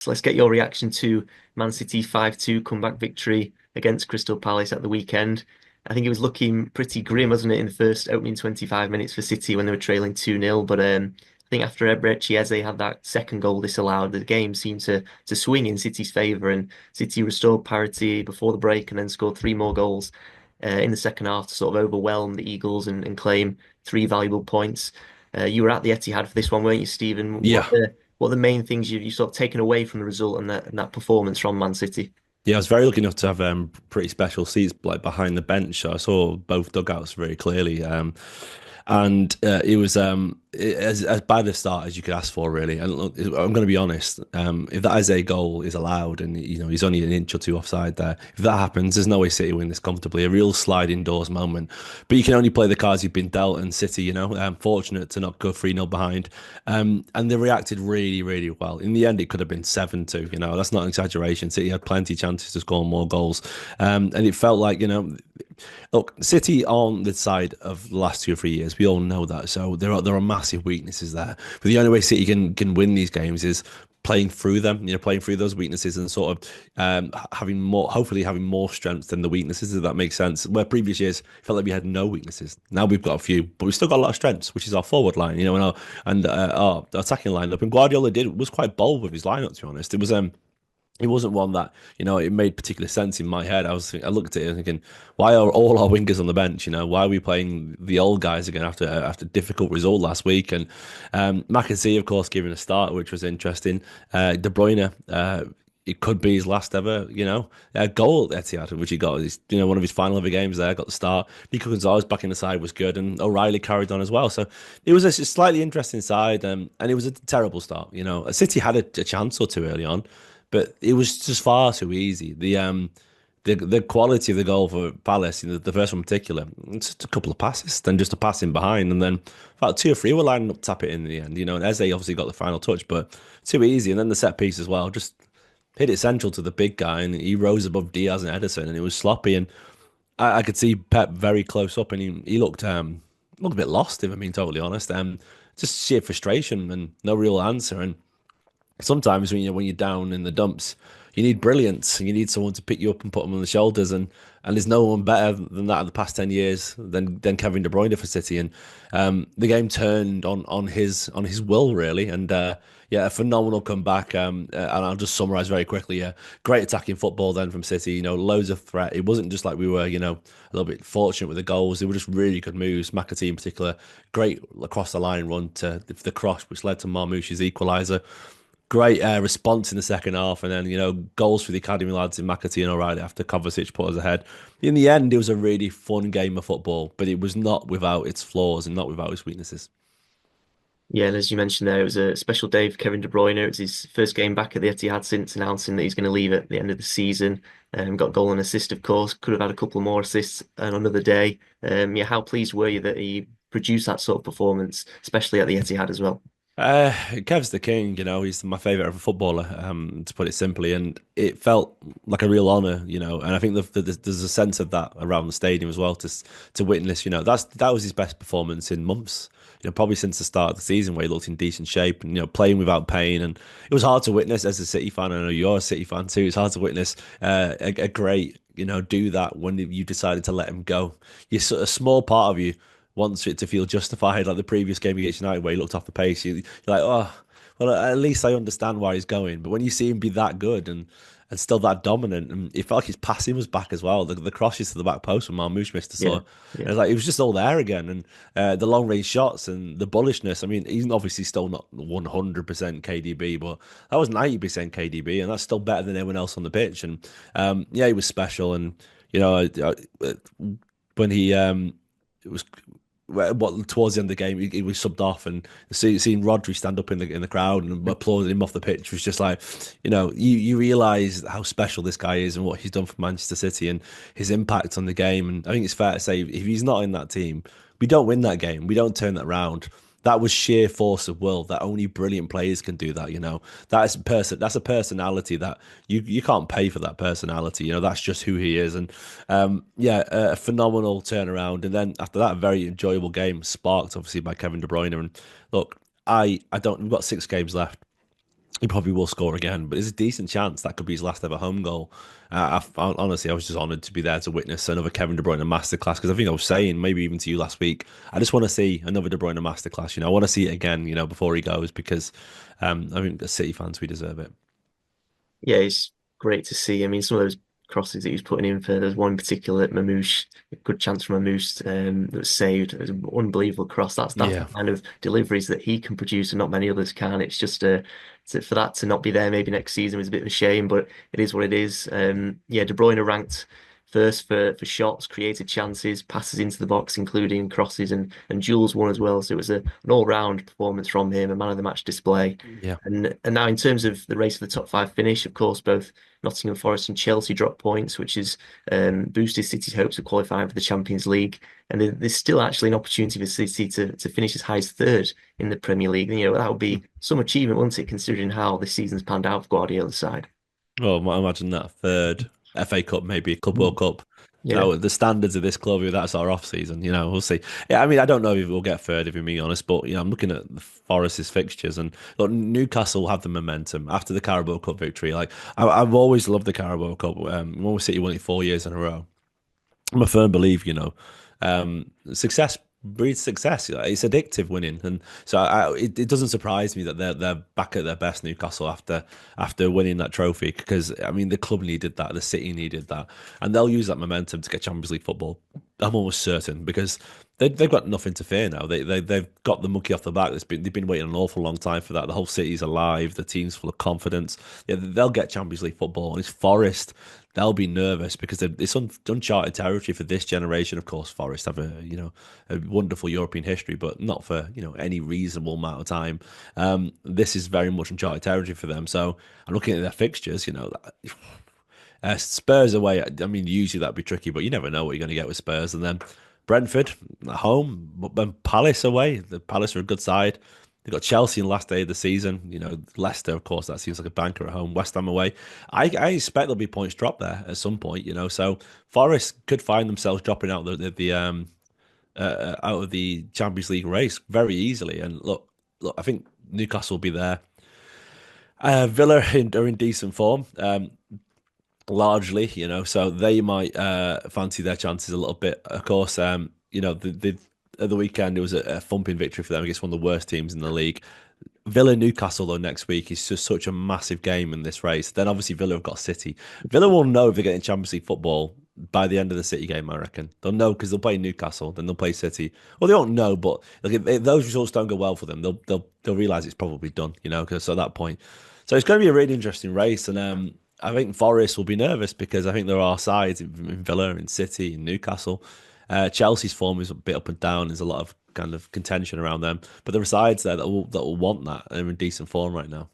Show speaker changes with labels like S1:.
S1: So let's get your reaction to Man City 5-2 comeback victory against Crystal Palace at the weekend. I think it was looking pretty grim, wasn't it, in the first opening 25 minutes for City when they were trailing 2-0. But I think after Eberechi Eze had that second goal disallowed, the game seemed to swing in City's favour, and City restored parity before the break and then scored three more goals in the second half to sort of overwhelm the Eagles and claim three valuable points. You were at the Etihad for this one, weren't you, Stephen?
S2: Yeah,
S1: What are the main things you sort of taken away from the result and that performance from Man City?
S2: yeah. I was very lucky enough to have pretty special seats like behind the bench, so I saw both dugouts very clearly. And it was as bad a start as you could ask for, really. And look, I'm going to be honest. If that is a goal is allowed, and he's only an inch or two offside there, if that happens, there's no way City win this comfortably. A real sliding doors moment. But you can only play the cards you've been dealt, and City, fortunate to not go 3-0 behind. And they reacted really, really well. In the end, it could have been 7-2. That's not an exaggeration. City had plenty of chances to score more goals, and it felt like look, City on the side of the last 2 or 3 years. We all know that. So there are massive weaknesses there. But the only way City can win these games is playing through them. Playing through those weaknesses and sort of having more, hopefully having more strengths than the weaknesses. If that makes sense. Where previous years felt like we had no weaknesses. Now we've got a few, but we've still got a lot of strengths, which is our forward line. And our attacking lineup. And Guardiola was quite bold with his lineup. To be honest, it wasn't one that, it made particular sense in my head. I looked at it thinking, why are all our wingers on the bench? Why are we playing the old guys again after difficult result last week? And McAtee, of course, giving a start, which was interesting. De Bruyne, it could be his last ever, goal at Etihad, which he got. One of his final ever games there, got the start. Nico Gonzalez back in the side was good, and O'Reilly carried on as well. So it was a slightly interesting side, and it was a terrible start. City had a chance or two early on, but it was just far too easy. The quality of the goal for Palace, the first one in particular, it's just a couple of passes, then just a pass in behind, and then about two or three were lining up to tap it in the end. And Eze obviously got the final touch, but too easy. And then the set piece as well, just hit it central to the big guy, and he rose above Diaz and Ederson, and it was sloppy. And I could see Pep very close up, and he looked a bit lost, if I'm being totally honest. Just sheer frustration and no real answer. And sometimes when you're down in the dumps, you need brilliance. You need someone to pick you up and put them on the shoulders, and there's no one better than that in the past 10 years than Kevin De Bruyne for City. And the game turned on his will really, and yeah, a phenomenal comeback. And I'll just summarise very quickly. Yeah, great attacking football then from City. Loads of threat. It wasn't just like we were a little bit fortunate with the goals. They were just really good moves. McAtee in particular, great across the line run to the cross, which led to Marmoush's equaliser. Great response in the second half, and then goals for the academy lads in McAtee and O'Reilly after Kovacic put us ahead. In the end, it was a really fun game of football, but it was not without its flaws and not without its weaknesses.
S1: Yeah, and as you mentioned there, it was a special day for Kevin De Bruyne. It was his first game back at the Etihad since announcing that he's going to leave at the end of the season. Got goal and assist, of course. Could have had a couple more assists on another day. Yeah, how pleased were you that he produced that sort of performance, especially at the Etihad as well?
S2: Kev's the king, he's my favourite ever footballer, to put it simply, and it felt like a real honour, and I think there's a sense of that around the stadium as well to witness, that was his best performance in months, probably since the start of the season where he looked in decent shape and, playing without pain, and it was hard to witness as a City fan. I know you're a City fan too. It's hard to witness a great, do that when you decided to let him go. A small part of you wants it to feel justified, like the previous game against United where he looked off the pace. You're like, oh, well, at least I understand why he's going. But when you see him be that good and still that dominant, and it felt like his passing was back as well. The crosses to the back post when Marmoush missed the
S1: Yeah,
S2: sort. It
S1: yeah.
S2: was like it was just all there again, and the long range shots and the bullishness. I mean, he's obviously still not 100% KDB, but that was 90% KDB, and that's still better than anyone else on the pitch. And yeah, he was special, and you know, when he it was towards the end of the game, he was subbed off, and seeing Rodri stand up in the crowd and applauding him off the pitch was just like, you realise how special this guy is and what he's done for Manchester City and his impact on the game. And I think it's fair to say if he's not in that team, we don't win that game. We don't turn that round. That was sheer force of will that only brilliant players can do that. That's a personality that you can't pay for that personality. That's just who he is. And yeah, a phenomenal turnaround. And then after that, a very enjoyable game sparked obviously by Kevin De Bruyne. And look, I don't. We've got 6 games left. He probably will score again, but there's a decent chance that could be his last ever home goal. Honestly, I was just honoured to be there to witness another Kevin De Bruyne masterclass because I think I was saying, maybe even to you last week, I just want to see another De Bruyne masterclass. I want to see it again, before he goes because I think as City fans, we deserve it.
S1: Yeah, it's great to see. I mean, some of those crosses that he was putting in for, there's one in particular that Mamouche, a good chance from Mamouche that was saved. It was an unbelievable cross. That's the
S2: Yeah.
S1: kind of deliveries that he can produce and not many others can. It's just for that to not be there maybe next season was a bit of a shame, but it is what it is. Yeah, De Bruyne ranked first for shots, created chances, passes into the box, including crosses and Jules won as well. So it was an all-round performance from him, a man of the match display.
S2: Yeah.
S1: And now in terms of the race for the top five finish, of course, both Nottingham Forest and Chelsea dropped points, which has boosted City's hopes of qualifying for the Champions League. And there's still actually an opportunity for City to finish as high as third in the Premier League. And, that would be some achievement, wouldn't it, considering how this season's panned out for Guardiola's side.
S2: Well, I imagine that third FA Cup, maybe Club World Cup.
S1: Yeah.
S2: No, the standards of this club, that's our off season. We'll see. Yeah, I mean, I don't know if we'll get third, if I'm being honest, but I'm looking at the Forest's fixtures and look, Newcastle have the momentum after the Carabao Cup victory. Like I've always loved the Carabao Cup. When City won it 4 years in a row. I'm a firm believer, success breeds success. It's addictive winning, and so it doesn't surprise me that they're back at their best, Newcastle, after winning that trophy. Because I mean, the club needed that, the city needed that, and they'll use that momentum to get Champions League football. I'm almost certain because they've got nothing to fear now. They've got the monkey off the back. They've been waiting an awful long time for that. The whole city's alive. The team's full of confidence. Yeah, they'll get Champions League football. And it's Forest. They'll be nervous because it's uncharted territory for this generation. Of course, Forest have a wonderful European history, but not for any reasonable amount of time. This is very much uncharted territory for them. So I'm looking at their fixtures. Spurs away. I mean, usually that'd be tricky, but you never know what you're going to get with Spurs. And then Brentford at home, but then Palace away. The Palace are a good side. They've got Chelsea in the last day of the season. Leicester, of course, that seems like a banker at home. West Ham away. I expect there'll be points dropped there at some point. So Forest could find themselves dropping out out of the Champions League race very easily. And look, I think Newcastle will be there. Villa are in decent form. Largely, so they might fancy their chances a little bit. Of course, at the weekend it was a thumping victory for them against one of the worst teams in the league. Villa Newcastle though next week is just such a massive game in this race. Then obviously Villa have got City. Villa will know if they're getting Champions League football by the end of the City game. I reckon they'll know because they'll play Newcastle, then they'll play City. Well, they don't know, but like, if those results don't go well for them, they'll realize it's probably done. Because at that point, so it's going to be a really interesting race, and I think Forest will be nervous because I think there are sides in Villa, in City, in Newcastle. Chelsea's form is a bit up and down. There's a lot of kind of contention around them, but there are sides there that will want that. They're in decent form right now.